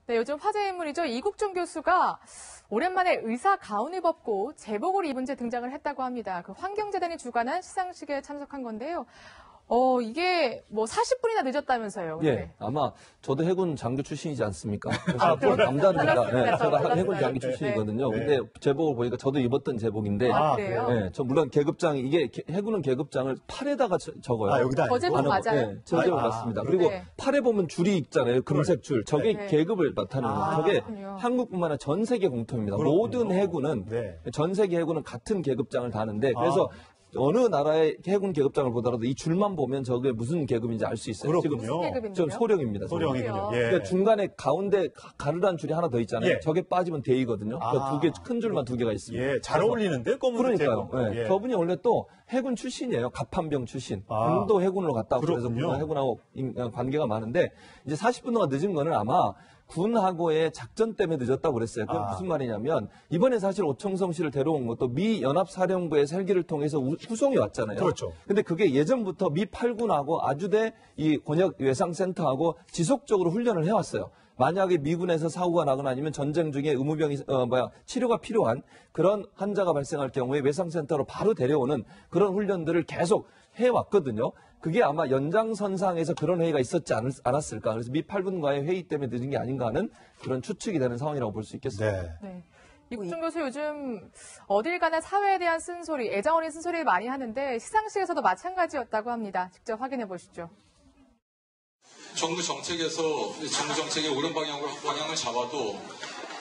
네, 요즘 화제 인물이죠. 이국종 교수가 오랜만에 의사 가운을 벗고 제복을 입은 채 등장을 했다고 합니다. 그 환경재단이 주관한 시상식에 참석한 건데요. 이게 뭐 40분이나 늦었다면서요. 예, 네. 아마 저도 해군 장교 출신이지 않습니까? 그래서 남다릅니다. 네, 저도 해군 장교 출신이거든요. 네. 근데 제복을 보니까 저도 입었던 제복인데, 그래요? 네, 저 물론 계급장 이게 해군은 계급장을 팔에다가 적어요. 아, 여기다. 저 제복 맞아요? 네, 저 제복 맞습니다. 그리고 네. 팔에 보면 줄이 있잖아요. 금색 줄. 저게 네. 계급을 나타내는 거예요. 저게 그렇군요. 한국뿐만 아니라 전 세계 공통입니다. 그렇군요. 모든 해군은 네. 전 세계 해군은 같은 계급장을 다는데 그래서 어느 나라의 해군 계급장을 보더라도 이 줄만 보면 저게 무슨 계급인지 알 수 있어요. 그렇군요. 무슨 계급인데요? 지금 소령입니다. 소령이군요. 예. 그러니까 중간에 가운데 가르란 줄이 하나 더 있잖아요. 예. 저게 빠지면 대이거든요. 그러니까 두 개, 큰 줄만 두 개가 있습니다. 예, 잘 어울리는데 검은색 그러니까요. 제복. 예. 예. 저분이 원래 또 해군 출신이에요. 갑판병 출신. 아. 군도 해군으로 갔다 오고 그래서 그렇군요. 해군하고 관계가 많은데 이제 40분 동안 늦은 거는 아마 군하고의 작전 때문에 늦었다고 그랬어요. 그게 무슨 말이냐면 이번에 사실 오청성 씨를 데려온 것도 미 연합사령부의 헬기를 통해서 후송이 왔잖아요. 그렇죠. 근데 그게 예전부터 미 8군하고 아주대 이 권역 외상센터하고 지속적으로 훈련을 해왔어요. 만약에 미군에서 사고가 나거나 아니면 전쟁 중에 의무병이 치료가 필요한 그런 환자가 발생할 경우에 외상센터로 바로 데려오는 그런 훈련들을 계속 해왔거든요. 그게 아마 연장선상에서 그런 회의가 있었지 않았을까. 그래서 미 8군과의 회의 때문에 늦은 게 아닌가 하는 그런 추측이 되는 상황이라고 볼 수 있겠습니다. 네. 네. 이국종 교수 요즘 어딜 가나 사회에 대한 쓴소리, 애정 어린 쓴소리를 많이 하는데 시상식에서도 마찬가지였다고 합니다. 직접 확인해 보시죠. 정부 정책의 옳은 방향을 잡아도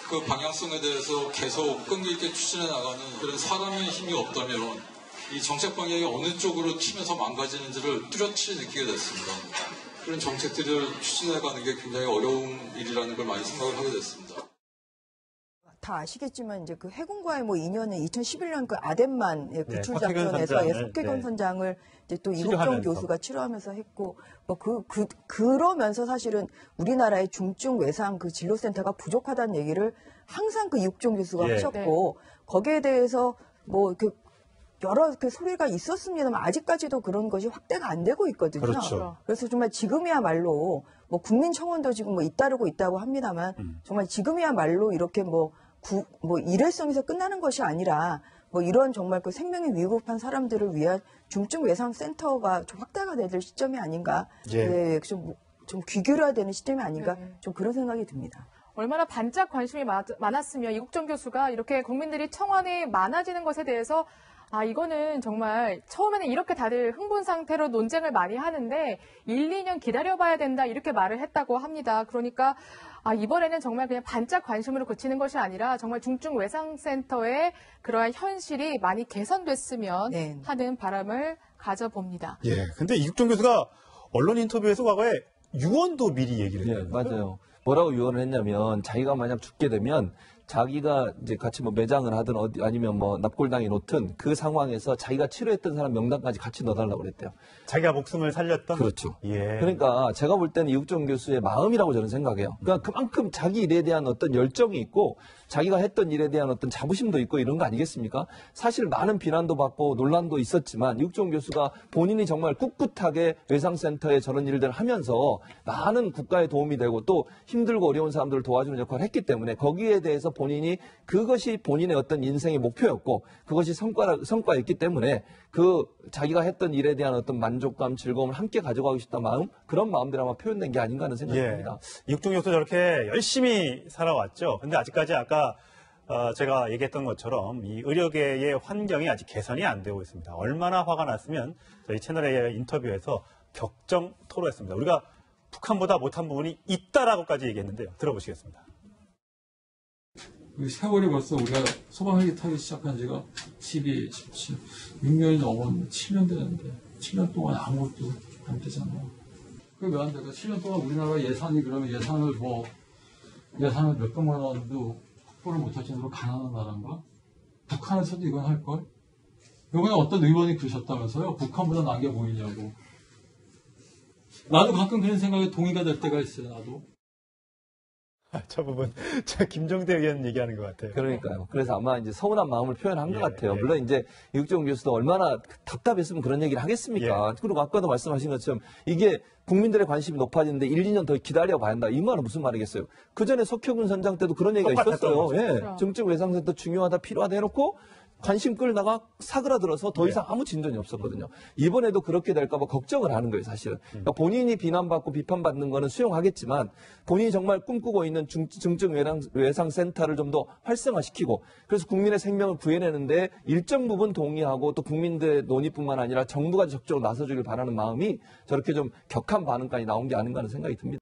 그 방향성에 대해서 계속 끈기 있게 추진해 나가는 그런 사람의 힘이 없다면 이 정책 방향이 어느 쪽으로 튀면서 망가지는지를 뚜렷이 느끼게 됐습니다. 그런 정책들을 추진해가는 게 굉장히 어려운 일이라는 걸 많이 생각을 하게 됐습니다. 다 아시겠지만 이제 그 해군과의 뭐 인연은 2011년 그 아덴만 구출 석혜균 작전에서 선장을, 석혜균 네. 선장을 이제 또 이국종 치료하면서. 교수가 치료하면서 했고 뭐 그러면서 사실은 우리나라의 중증 외상 그 진료센터가 부족하다는 얘기를 항상 그 이국종 교수가 예. 하셨고 거기에 대해서 뭐 여러 그 소리가 있었습니다만 아직까지도 그런 것이 확대가 안 되고 있거든요. 그렇죠. 그래서 정말 지금이야말로 뭐 국민청원도 지금 뭐 잇따르고 있다고 합니다만 정말 지금이야말로 이렇게 뭐 일회성에서 끝나는 것이 아니라 뭐 이런 정말 그 생명이 위급한 사람들을 위한 중증 외상 센터가 좀 확대가 될 시점이 아닌가. 예. 네, 좀 귀 기울여야 되는 시점이 아닌가. 좀 그런 생각이 듭니다. 얼마나 반짝 관심이 많았으면 이국종 교수가 이렇게 국민들이 청원이 많아지는 것에 대해서 이거는 정말 처음에는 이렇게 다들 흥분 상태로 논쟁을 많이 하는데 1, 2년 기다려봐야 된다 이렇게 말을 했다고 합니다. 그러니까 이번에는 정말 그냥 반짝 관심으로 그치는 것이 아니라 정말 중증 외상센터의 그러한 현실이 많이 개선됐으면 네. 하는 바람을 가져봅니다. 예. 근데 이국종 교수가 언론 인터뷰에서 과거에 유언도 미리 얘기를 예, 했어요. 맞아요. 뭐라고 유언을 했냐면 자기가 만약 죽게 되면 자기가 이제 같이 뭐 매장을 하든 아니면 뭐 납골당해 놓든 그 상황에서 자기가 치료했던 사람 명단까지 같이 넣어달라고 그랬대요. 자기가 목숨을 살렸던. 그렇죠. 예. 그러니까 제가 볼 때는 이국종 교수의 마음이라고 저는 생각해요. 그러니까 그만큼 자기 일에 대한 어떤 열정이 있고 자기가 했던 일에 대한 어떤 자부심도 있고 이런 거 아니겠습니까? 사실 많은 비난도 받고 논란도 있었지만 이국종 교수가 본인이 정말 꿋꿋하게 외상센터에 저런 일들을 하면서 많은 국가에 도움이 되고 또 힘들고 어려운 사람들을 도와주는 역할을 했기 때문에 거기에 대해서 본인이 그것이 본인의 어떤 인생의 목표였고 그것이 성과였기 때문에 그 자기가 했던 일에 대한 어떤 만족감, 즐거움을 함께 가져가고 싶다 마음 그런 마음들이 아마 표현된 게 아닌가 하는 생각이 듭니다. 이국종 교수 저렇게 열심히 살아왔죠. 근데 아직까지 아까 제가 얘기했던 것처럼 이 의료계의 환경이 아직 개선이 안 되고 있습니다. 얼마나 화가 났으면 저희 채널의 인터뷰에서 격정 토로했습니다. 우리가 북한보다 못한 부분이 있다라고까지 얘기했는데요. 들어보시겠습니다. 세월이 벌써 우리가 소방헬기 타기 시작한 지가 12, 17, 6년이 넘었는데 7년 되는데 7년 동안 아무것도 안 되잖아요. 그게 왜 안 될까? 7년 동안 우리나라 예산이 그러면 예산을 몇백만 원도 확보를 못할 정도로 가난한 나라인가? 북한에서도 이건 할걸? 이번에 어떤 의원이 그러셨다면서요? 북한보다 나은 게 보이냐고. 나도 가끔 그런 생각에 동의가 될 때가 있어요, 나도. 저 부분 저 김종대 의원 얘기하는 것 같아요. 그러니까요. 그래서 아마 이제 서운한 마음을 표현한 것 예, 같아요. 예. 물론 이제 이국정 교수도 얼마나 답답했으면 그런 얘기를 하겠습니까? 그리고 아까도 말씀하신 것처럼 이게 국민들의 관심이 높아지는데 1, 2년 더 기다려봐야 한다. 이 말은 무슨 말이겠어요? 그 전에 석효균 선장 때도 그런 얘기가 똑같았던 있었어요. 거죠. 예. 그렇죠. 정책 외상센터 중요하다, 필요하다 해놓고 관심 끌다가 사그라들어서 더 예. 이상 아무 진전이 없었거든요. 이번에도 그렇게 될까봐 걱정을 하는 거예요, 사실은. 그러니까 본인이 비난받고 비판받는 거는 수용하겠지만 본인이 정말 꿈꾸고 있는 중증 외상센터를 좀 더 활성화시키고 그래서 국민의 생명을 구해내는데 일정 부분 동의하고 또 국민들의 논의뿐만 아니라 정부가 적극적으로 나서주길 바라는 마음이 저렇게 좀 격한 반응까지 나온 게 아닌가 하는 생각이 듭니다.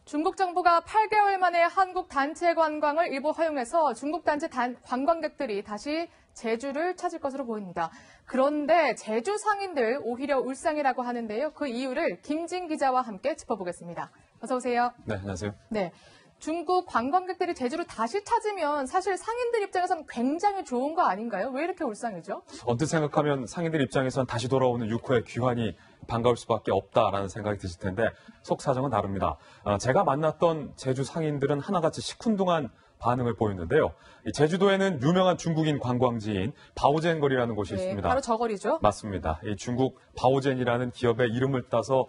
중국 정부가 8개월 만에 한국 단체 관광을 일부 허용해서 중국 단체 관광객들이 다시 제주를 찾을 것으로 보입니다. 그런데 제주 상인들 오히려 울상이라고 하는데요. 그 이유를 김진 기자와 함께 짚어보겠습니다. 어서 오세요. 네, 안녕하세요. 네. 중국 관광객들이 제주를 다시 찾으면 사실 상인들 입장에서는 굉장히 좋은 거 아닌가요? 왜 이렇게 울상이죠? 언뜻 생각하면 상인들 입장에선 다시 돌아오는 6호의 귀환이 반가울 수밖에 없다라는 생각이 드실 텐데 속 사정은 다릅니다. 제가 만났던 제주 상인들은 하나같이 시큰둥한 반응을 보였는데요. 이 제주도에는 유명한 중국인 관광지인 바오젠 거리라는 곳이 네, 있습니다. 바로 저 거리죠. 맞습니다. 이 중국 바오젠이라는 기업의 이름을 따서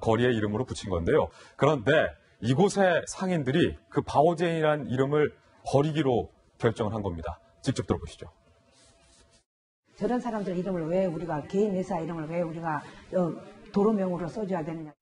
거리의 이름으로 붙인 건데요. 그런데 이곳의 상인들이 그 바오젠이라는 이름을 버리기로 결정을 한 겁니다. 직접 들어보시죠. 저런 사람들 이름을 왜 우리가 개인 회사 이름을 왜 우리가 도로명으로 써줘야 되느냐.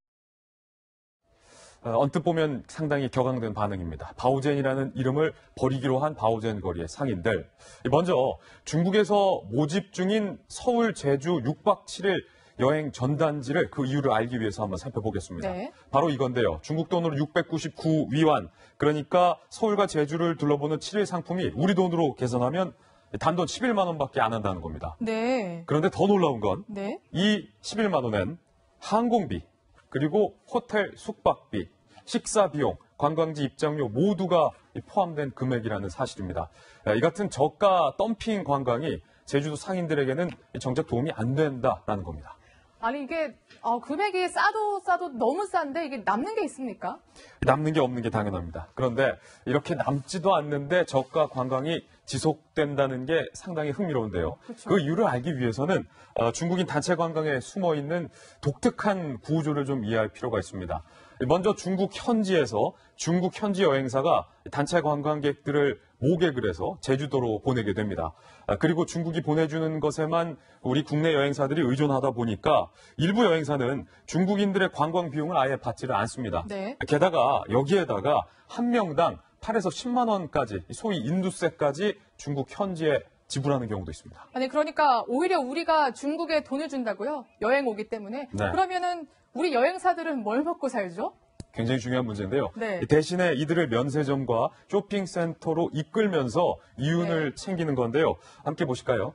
언뜻 보면 상당히 격앙된 반응입니다. 바오젠이라는 이름을 버리기로 한 바오젠 거리의 상인들. 먼저 중국에서 모집 중인 서울, 제주 6박 7일 여행 전단지를 그 이유를 알기 위해서 한번 살펴보겠습니다. 네. 바로 이건데요. 중국 돈으로 699위안, 그러니까 서울과 제주를 둘러보는 7일 상품이 우리 돈으로 계산하면 단돈 11만 원밖에 안 한다는 겁니다. 네. 그런데 더 놀라운 건 네. 이 11만 원엔 항공비, 그리고 호텔 숙박비, 식사 비용, 관광지 입장료 모두가 포함된 금액이라는 사실입니다. 이 같은 저가 덤핑 관광이 제주도 상인들에게는 정작 도움이 안 된다라는 겁니다. 아니 이게 금액이 싸도 너무 싼데 이게 남는 게 있습니까? 남는 게 없는 게 당연합니다. 그런데 이렇게 남지도 않는데 저가 관광이 지속된다는 게 상당히 흥미로운데요. 그렇죠. 그 이유를 알기 위해서는 중국인 단체 관광에 숨어 있는 독특한 구조를 좀 이해할 필요가 있습니다. 먼저 중국 현지에서 중국 현지 여행사가 단체 관광객들을 모객을 해서 제주도로 보내게 됩니다. 그리고 중국이 보내주는 것에만 우리 국내 여행사들이 의존하다 보니까 일부 여행사는 중국인들의 관광 비용을 아예 받지를 않습니다. 네. 게다가 여기에다가 한 명당 8에서 10만 원까지 소위 인두세까지 중국 현지에 지불하는 경우도 있습니다. 아니 그러니까 오히려 우리가 중국에 돈을 준다고요? 여행 오기 때문에. 네. 그러면은 우리 여행사들은 뭘 먹고 살죠? 굉장히 중요한 문제인데요. 네. 대신에 이들을 면세점과 쇼핑센터로 이끌면서 이윤을 챙기는 건데요. 함께 보실까요?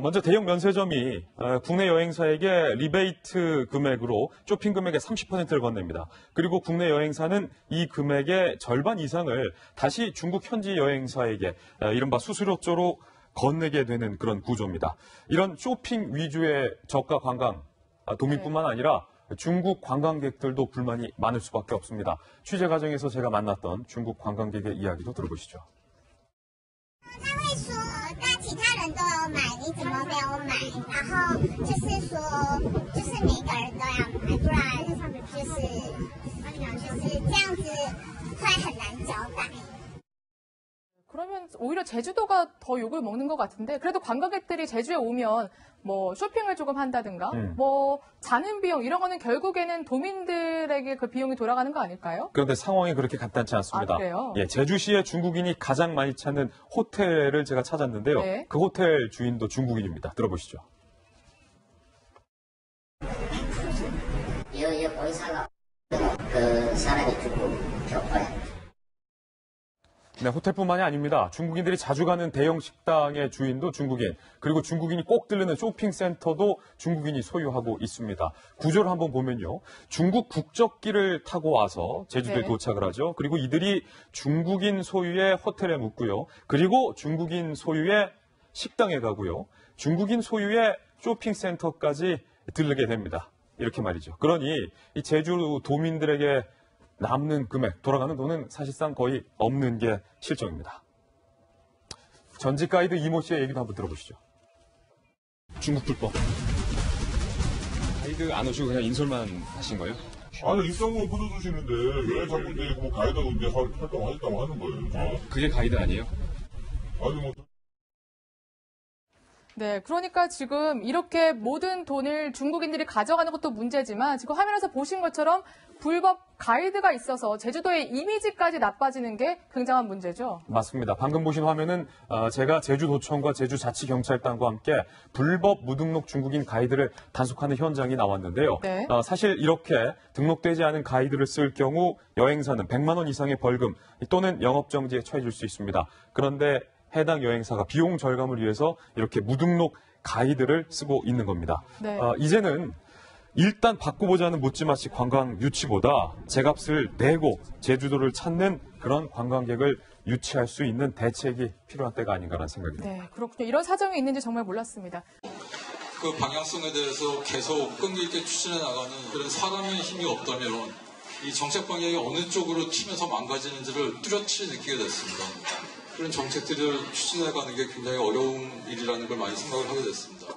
먼저 대형 면세점이 국내 여행사에게 리베이트 금액으로 쇼핑 금액의 30%를 건넵니다. 그리고 국내 여행사는 이 금액의 절반 이상을 다시 중국 현지 여행사에게 이른바 수수료조로 건네게 되는 그런 구조입니다. 이런 쇼핑 위주의 저가 관광 도민뿐만 아니라 중국 관광객들도 불만이 많을 수밖에 없습니다. 취재 과정에서 제가 만났던 중국 관광객의 이야기도 들어보시죠. 他会说，那其他人都有买，你怎么没有买？然后就是说，就是每个人都要买，不然就是这样子会很难交代。 그러면 오히려 제주도가 더 욕을 먹는 것 같은데 그래도 관광객들이 제주에 오면 뭐 쇼핑을 조금 한다든가 뭐 자는 비용 이런 거는 결국에는 도민들에게 그 비용이 돌아가는 거 아닐까요? 그런데 상황이 그렇게 간단치 않습니다. 아, 그래요? 예, 제주시에 중국인이 가장 많이 찾는 호텔을 제가 찾았는데요. 네. 그 호텔 주인도 중국인입니다. 들어보시죠. 有거기 살아 그 사람이 죽고 격파야. 네, 호텔뿐만이 아닙니다. 중국인들이 자주 가는 대형 식당의 주인도 중국인, 그리고 중국인이 꼭 들르는 쇼핑센터도 중국인이 소유하고 있습니다. 구조를 한번 보면요. 중국 국적기를 타고 와서 제주도에 네. 도착을 하죠. 그리고 이들이 중국인 소유의 호텔에 묵고요. 그리고 중국인 소유의 식당에 가고요. 중국인 소유의 쇼핑센터까지 들르게 됩니다. 이렇게 말이죠. 그러니 이 제주 도민들에게 남는 금액, 돌아가는 돈은 사실상 거의 없는 게 실정입니다. 전직 가이드 이모 씨의 얘기도 한번 들어보시죠. 중국 불법. 가이드 안 오시고 그냥 인솔만 하신 거예요? 아니, 입장료 끊어주시는데 왜 자꾸 이제 뭐 가이드가 이제 활동하겠다고 하는 거예요? 그게 가이드 아니에요? 아니, 뭐. 네, 그러니까 지금 이렇게 모든 돈을 중국인들이 가져가는 것도 문제지만 지금 화면에서 보신 것처럼 불법 가이드가 있어서 제주도의 이미지까지 나빠지는 게 굉장한 문제죠. 맞습니다. 방금 보신 화면은 제가 제주도청과 제주자치경찰단과 함께 불법 무등록 중국인 가이드를 단속하는 현장이 나왔는데요. 네. 사실 이렇게 등록되지 않은 가이드를 쓸 경우 여행사는 100만 원 이상의 벌금 또는 영업정지에 처해질 수 있습니다. 그런데 해당 여행사가 비용 절감을 위해서 이렇게 무등록 가이드를 쓰고 있는 겁니다. 네. 이제는 일단 바꿔보자는 묻지마치 관광 유치보다 제값을 내고 제주도를 찾는 그런 관광객을 유치할 수 있는 대책이 필요한 때가 아닌가라는 생각이 듭니다. 네, 그렇군요. 이런 사정이 있는지 정말 몰랐습니다. 그 방향성에 대해서 계속 끈기 있게 추진해 나가는 그런 사람의 힘이 없다면 이 정책 방향이 어느 쪽으로 튀면서 망가지는지를 뚜렷이 느끼게 됐습니다. 그런 정책들을 추진해 가는 게 굉장히 어려운 일이라는 걸 많이 생각을 하게 됐습니다.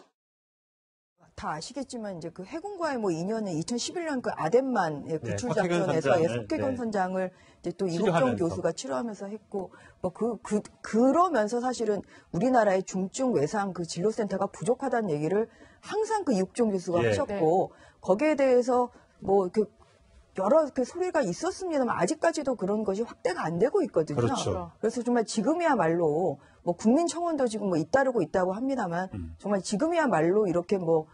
다 아시겠지만 이제 그 해군과의 뭐 인연은 2011년 그 아덴만 구출 네, 작전에서 석회균 석회균 네. 선장을 이제 또 이국종 치료하면서. 교수가 치료하면서 했고 뭐 그러면서 사실은 우리나라의 중증 외상 그 진료센터가 부족하다는 얘기를 항상 그 이국종 교수가 예. 하셨고 거기에 대해서 뭐 여러 그 소리가 있었습니다만 아직까지도 그런 것이 확대가 안 되고 있거든요. 그렇죠. 그래서 정말 지금이야말로 뭐 국민청원도 지금 뭐 잇따르고 있다고 합니다만 정말 지금이야말로 이렇게 뭐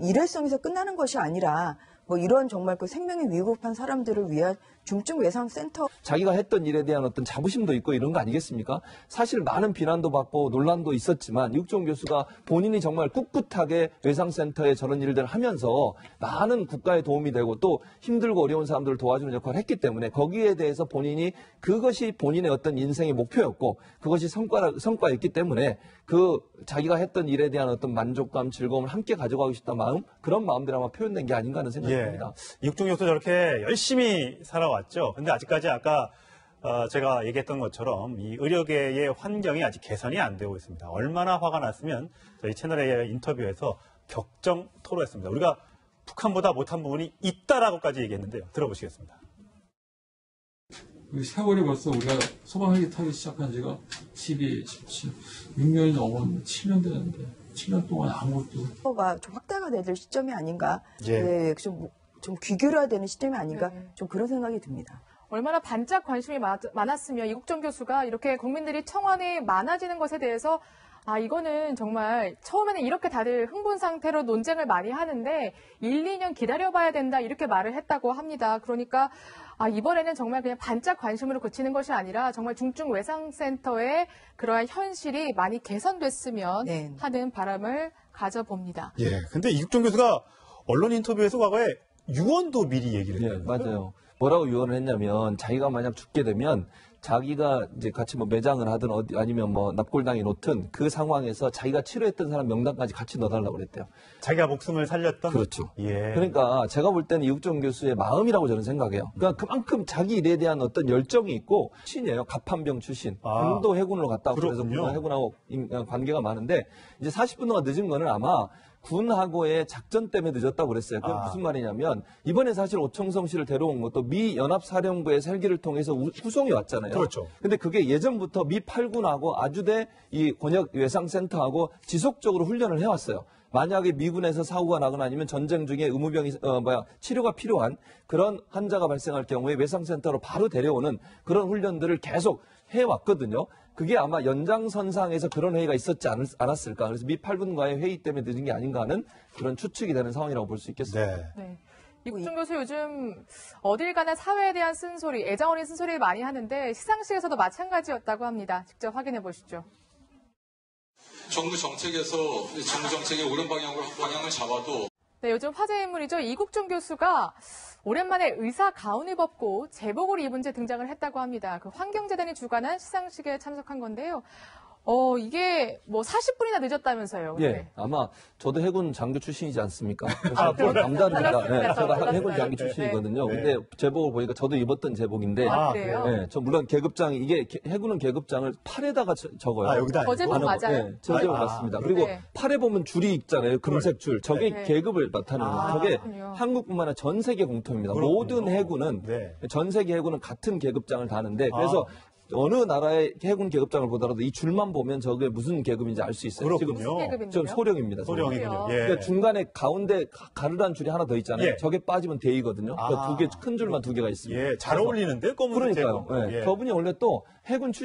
일회성에서 끝나는 것이 아니라 뭐 이런 정말 그 생명이 위급한 사람들을 위한 중증 외상 센터 자기가 했던 일에 대한 어떤 자부심도 있고 이런 거 아니겠습니까? 사실 많은 비난도 받고 논란도 있었지만 이국종 교수가 본인이 정말 꿋꿋하게 외상센터에 저런 일들을 하면서 많은 국가에 도움이 되고 또 힘들고 어려운 사람들을 도와주는 역할을 했기 때문에 거기에 대해서 본인이 그것이 본인의 어떤 인생의 목표였고 그것이 성과였기 때문에 그 자기가 했던 일에 대한 어떤 만족감, 즐거움을 함께 가져가고 싶다는 마음 그런 마음들이 아마 표현된 게 아닌가 하는 생각이 듭니다. 이국종 교수 저렇게 열심히 살아왔죠. 근데 아직까지 아까 제가 얘기했던 것처럼 이 의료계의 환경이 아직 개선이 안 되고 있습니다. 얼마나 화가 났으면 저희 채널의 인터뷰에서 격정 토로했습니다. 우리가 북한보다 못한 부분이 있다라고까지 얘기했는데요. 들어보시겠습니다. 세월이 벌써 우리가 소방헬기 타기 시작한 지가 12, 17, 6년이 넘었는데 7년 되는데 7년 동안 아무것도 가 좀 확대가 될 시점이 아닌가, 예. 좀 귀결해야 되는 시점이 아닌가, 네. 좀 그런 생각이 듭니다. 얼마나 반짝 관심이 많았으면 이국종 교수가 이렇게 국민들이 청원이 많아지는 것에 대해서 이거는 정말 처음에는 이렇게 다들 흥분 상태로 논쟁을 많이 하는데 1, 2년 기다려봐야 된다 이렇게 말을 했다고 합니다. 그러니까 이번에는 정말 그냥 반짝 관심으로 그치는 것이 아니라 정말 중증 외상센터의 그러한 현실이 많이 개선됐으면 네. 하는 바람을 가져봅니다. 예. 근데 이국종 교수가 언론 인터뷰에서 과거에 유언도 미리 얘기를 네, 했어요. 맞아요. 뭐라고 유언을 했냐면 자기가 만약 죽게 되면 자기가 이제 같이 뭐 매장을 하든 아니면 뭐 납골당에 놓든 그 상황에서 자기가 치료했던 사람 명단까지 같이 넣어달라고 그랬대요. 자기가 목숨을 살렸던. 그렇죠. 예. 그러니까 제가 볼 때는 이국종 교수의 마음이라고 저는 생각해요. 그러니까 그만큼 자기 일에 대한 어떤 열정이 있고 출신이에요. 갑판병 출신. 군도 해군으로 갔다 오고 그래서 그렇군요. 해군하고 관계가 많은데 이제 40분 동안 늦은 거는 아마 군하고의 작전 때문에 늦었다고 그랬어요. 그게 무슨 말이냐면 이번에 사실 오청성 씨를 데려온 것도 미 연합사령부의 헬기를 통해서 후송이 왔잖아요. 그렇죠. 근데 그게 예전부터 미 8군하고 아주대 이 권역 외상센터하고 지속적으로 훈련을 해왔어요. 만약에 미군에서 사고가 나거나 아니면 전쟁 중에 의무병이 치료가 필요한 그런 환자가 발생할 경우에 외상센터로 바로 데려오는 그런 훈련들을 계속 해왔거든요. 그게 아마 연장선상에서 그런 회의가 있었지 않았을까. 그래서 미 8군과의 회의 때문에 늦은 게 아닌가 하는 그런 추측이 되는 상황이라고 볼 수 있겠습니다. 네. 네. 이국종 교수 요즘 어딜 가나 사회에 대한 쓴소리, 애정 어린 쓴소리를 많이 하는데 시상식에서도 마찬가지였다고 합니다. 직접 확인해 보시죠. 정부 정책의 옳은 방향을 잡아도 네, 요즘 화제 인물이죠. 이국종 교수가 오랜만에 의사 가운을 벗고 제복을 입은 채 등장을 했다고 합니다. 그 환경재단이 주관한 시상식에 참석한 건데요. 이게 뭐 40분이나 늦었다면서요. 예, 네. 아마 저도 해군 장교 출신이지 않습니까? 아, 그래서 남다릅니다. 몰랐습니다. 네, 저도 몰랐어요. 해군 장교 출신이거든요. 네. 근데 제복을 보니까 저도 입었던 제복인데, 아, 그래요? 네, 저 물론 계급장 이게 해군은 계급장을 팔에다가 적어요. 아, 여기다. 저 제복 맞아요? 네, 저 제복 아, 맞습니다. 그리고 네. 팔에 보면 줄이 있잖아요. 금색 줄. 저게 네. 계급을 나타내는 거예요. 저게 그렇군요. 한국뿐만 아니라 전 세계 공통입니다. 그렇군요. 모든 해군은 네. 전 세계 해군은 같은 계급장을 다는데 그래서 어느 나라의 해군 계급장을 보더라도 이 줄만 보면 저게 무슨 계급인지 알 수 있어요. 그렇군요. 지금 계급인데요? 좀 소령입니다. 소령이군요. 예. 그러니까 중간에 가운데 가르란 줄이 하나 더 있잖아요. 예. 저게 빠지면 대이거든요. 그러니까 아. 두 개 큰 줄만 두 개가 있습니다. 예, 잘 어울리는데 검은색 그러니까요. 제복. 예. 예. 저분이 원래 또 해군 출신